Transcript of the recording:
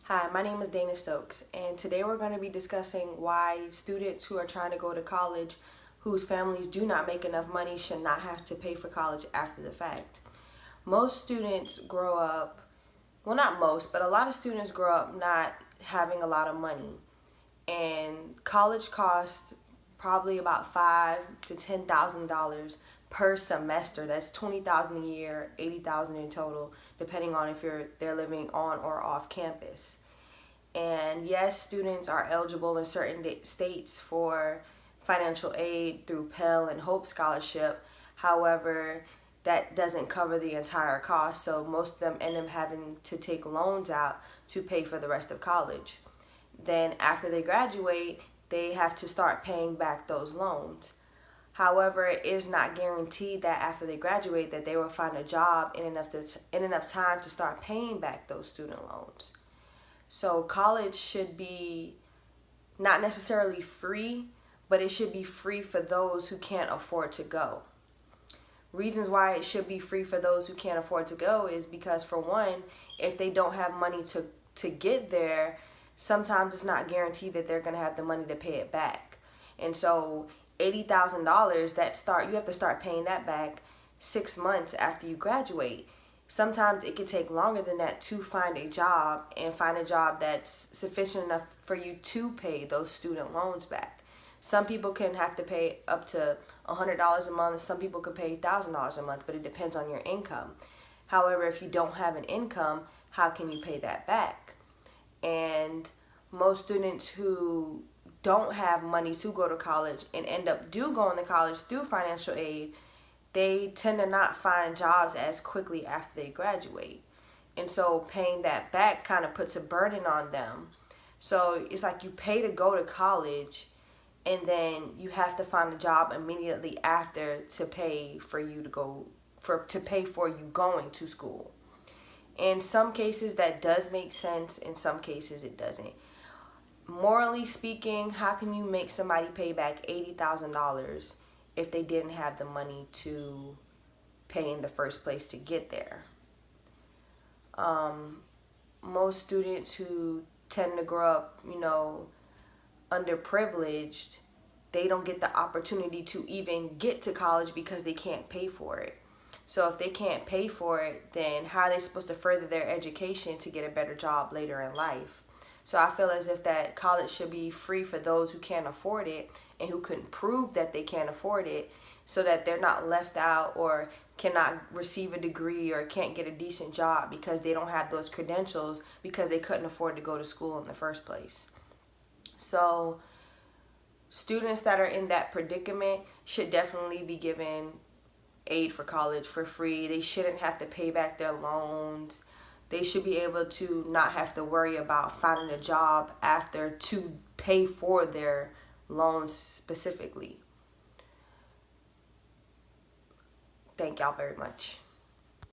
Hi, my name is Dana Stokes, and today we're going to be discussing why students who are trying to go to college whose families do not make enough money should not have to pay for college after the fact. Most students grow up, well, not most, but a lot of students grow up not having a lot of money, and college costs probably about $5,000 to $10,000 per semester. That's $20,000 a year, $80,000 in total, depending on if they're living on or off campus. And yes, students are eligible in certain states for financial aid through Pell and Hope Scholarship. However, that doesn't cover the entire cost, so most of them end up having to take loans out to pay for the rest of college. Then after they graduate, they have to start paying back those loans. However, it is not guaranteed that after they graduate that they will find a job in enough time to start paying back those student loans. So college should be not necessarily free, but it should be free for those who can't afford to go. Reasons why it should be free for those who can't afford to go is because, for one, if they don't have money to get there, sometimes it's not guaranteed that they're going to have the money to pay it back. And so $80,000 you have to start paying that back 6 months after you graduate. Sometimes it can take longer than that to find a job and find a job that's sufficient enough for you to pay those student loans back. Some people can have to pay up to $100 a month. Some people could pay $1,000 a month, but it depends on your income. However, if you don't have an income, how can you pay that back? And most students who don't have money to go to college and end up going to college through financial aid, they tend to not find jobs as quickly after they graduate. And so paying that back kind of puts a burden on them. So it's like you pay to go to college, and then you have to find a job immediately after to pay for you going to school. In some cases that does make sense, in some cases it doesn't. Morally speaking, how can you make somebody pay back $80,000 if they didn't have the money to pay in the first place to get there? Most students who tend to grow up, underprivileged, they don't get the opportunity to even get to college because they can't pay for it. So if they can't pay for it, then how are they supposed to further their education to get a better job later in life? So I feel as if that college should be free for those who can't afford it and who can prove that they can't afford it, so that they're not left out or cannot receive a degree or can't get a decent job because they don't have those credentials because they couldn't afford to go to school in the first place. So students that are in that predicament should definitely be given aid for college for free. They shouldn't have to pay back their loans. They should be able to not have to worry about finding a job after to pay for their loans specifically. Thank y'all very much.